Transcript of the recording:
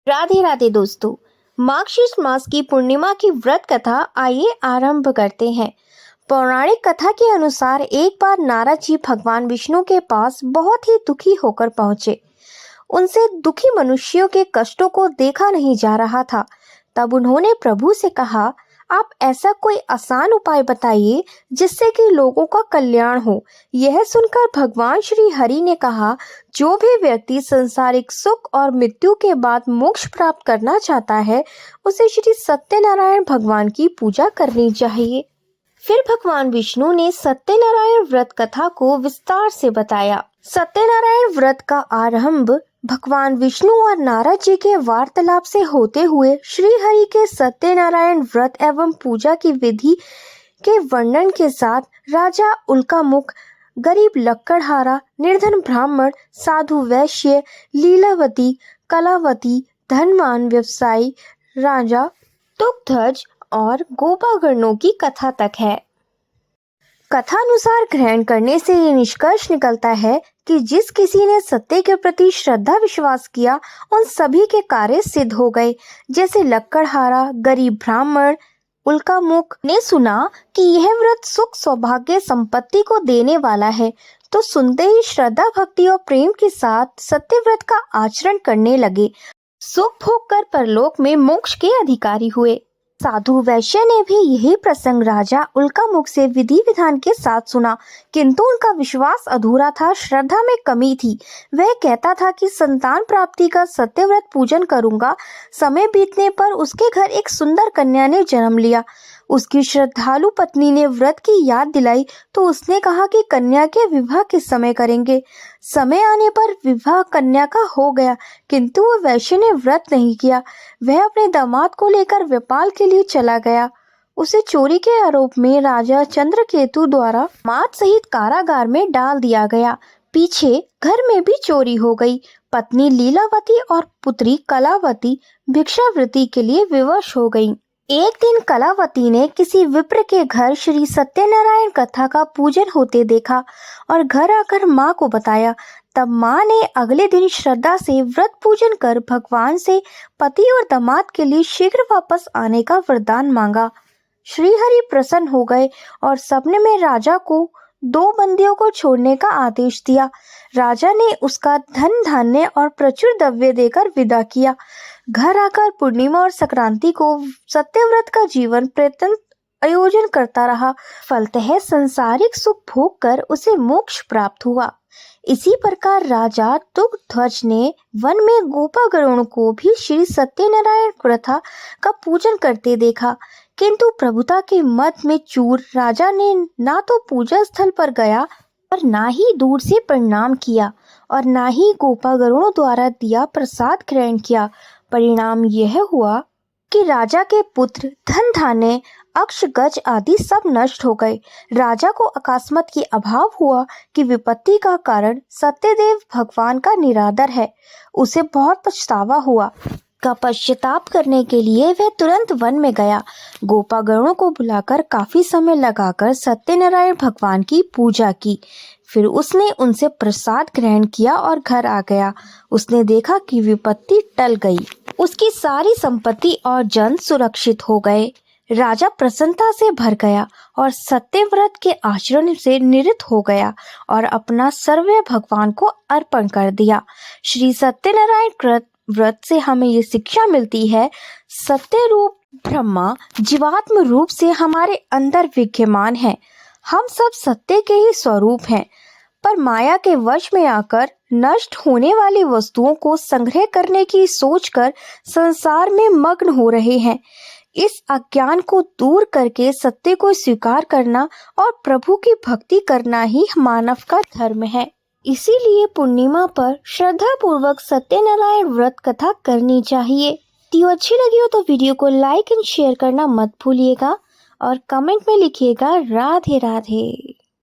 राधे राधे दोस्तों। मार्गशीर्ष मास की पूर्णिमा की व्रत कथा आइए आरंभ करते हैं। पौराणिक कथा के अनुसार एक बार नारद जी भगवान विष्णु के पास बहुत ही दुखी होकर पहुंचे। उनसे दुखी मनुष्यों के कष्टों को देखा नहीं जा रहा था। तब उन्होंने प्रभु से कहा, आप ऐसा कोई आसान उपाय बताइए जिससे कि लोगों का कल्याण हो। यह सुनकर भगवान श्री हरि ने कहा, जो भी व्यक्ति संसारिक सुख और मृत्यु के बाद मोक्ष प्राप्त करना चाहता है, उसे श्री सत्यनारायण भगवान की पूजा करनी चाहिए। फिर भगवान विष्णु ने सत्यनारायण व्रत कथा को विस्तार से बताया। सत्यनारायण व्रत का आरंभ भगवान विष्णु और नारद जी के वार्तालाप से होते हुए श्री हरि के सत्यनारायण व्रत एवं पूजा की विधि के वर्णन के साथ राजा उल्कामुख, गरीब लक्कड़हारा, निर्धन ब्राह्मण, साधु वैश्य, लीलावती, कलावती, धनवान व्यवसायी, राजा तुगध्वज और गोपागणों की कथा तक है। कथानुसार ग्रहण करने से ये निष्कर्ष निकलता है कि जिस किसी ने सत्य के प्रति श्रद्धा विश्वास किया, उन सभी के कार्य सिद्ध हो गए। जैसे लक्कड़हारा, गरीब ब्राह्मण, उल्कामुख ने सुना कि यह व्रत सुख, सौभाग्य, संपत्ति को देने वाला है, तो सुनते ही श्रद्धा, भक्ति और प्रेम के साथ सत्य व्रत का आचरण करने लगे। सुख भोग कर परलोक में मोक्ष के अधिकारी हुए। साधु वैश्य ने भी यही प्रसंग राजा उल्कामुख से विधि विधान के साथ सुना, किंतु उनका विश्वास अधूरा था, श्रद्धा में कमी थी। वह कहता था कि संतान प्राप्ति का सत्यव्रत पूजन करूंगा। समय बीतने पर उसके घर एक सुंदर कन्या ने जन्म लिया। उसकी श्रद्धालु पत्नी ने व्रत की याद दिलाई तो उसने कहा कि कन्या के विवाह किस समय करेंगे। समय आने पर विवाह कन्या का हो गया, किंतु वह वैश्य ने व्रत नहीं किया। वह अपने दामाद को लेकर व्यापार के लिए चला गया। उसे चोरी के आरोप में राजा चंद्रकेतु द्वारा मात सहित कारागार में डाल दिया गया। पीछे घर में भी चोरी हो गई। पत्नी लीलावती और पुत्री कलावती भिक्षावृत्ति के लिए विवश हो गईं। एक दिन कलावती ने किसी विप्र के घर श्री सत्यनारायण कथा का पूजन होते देखा और घर आकर माँ को बताया। तब माँ ने अगले दिन श्रद्धा से व्रत पूजन कर भगवान से पति और दामाद के लिए शीघ्र वापस आने का वरदान मांगा। श्री हरि प्रसन्न हो गए और सपने में राजा को 2 बंदियों को छोड़ने का आदेश दिया। राजा ने उसका धन धान्य और प्रचुर द्रव्य देकर विदा किया। घर आकर पूर्णिमा और संक्रांति को सत्यव्रत का जीवन पर्यंत आयोजन करता रहा। फलतः संसारिक सुख भोग कर उसे मोक्ष प्राप्त हुआ। इसी प्रकार राजा तुगध्वज ने वन में गोपागणों को भी श्री सत्यनारायण कथा का पूजन करते देखा, किंतु प्रभुता के मद में चूर राजा ने ना तो पूजा स्थल पर गया और ना ही दूर से प्रणाम किया और ना ही गोपागणों द्वारा दिया प्रसाद ग्रहण किया। परिणाम यह हुआ कि राजा के पुत्र, धन धान्य, अक्ष गज आदि सब नष्ट हो गए। राजा को अकस्मात की अभाव हुआ कि विपत्ति का कारण सत्यदेव भगवान का निरादर है। उसे बहुत पछतावा हुआ। का पश्चाताप करने के लिए वह तुरंत वन में गया। गोपागणों को बुलाकर काफी समय लगाकर सत्यनारायण भगवान की पूजा की। फिर उसने उनसे प्रसाद ग्रहण किया और घर आ गया। उसने देखा कि विपत्ति टल गई। उसकी सारी संपत्ति और जन सुरक्षित हो गए। राजा प्रसन्नता से भर गया और सत्यव्रत के आचरण से निवृत्त हो गया और अपना सर्व भगवान को अर्पण कर दिया। श्री सत्यनारायण व्रत से हमें ये शिक्षा मिलती है, सत्य रूप ब्रह्मा जीवात्म रूप से हमारे अंदर विद्यमान है। हम सब सत्य के ही स्वरूप हैं, पर माया के वश में आकर नष्ट होने वाली वस्तुओं को संग्रह करने की सोचकर संसार में मग्न हो रहे हैं। इस अज्ञान को दूर करके सत्य को स्वीकार करना और प्रभु की भक्ति करना ही मानव का धर्म है। इसीलिए पूर्णिमा पर श्रद्धा पूर्वक सत्यनारायण व्रत कथा करनी चाहिए। वीडियो अच्छी लगी हो तो वीडियो को लाइक एंड शेयर करना मत भूलिएगा और कमेंट में लिखिएगा राधे राधे।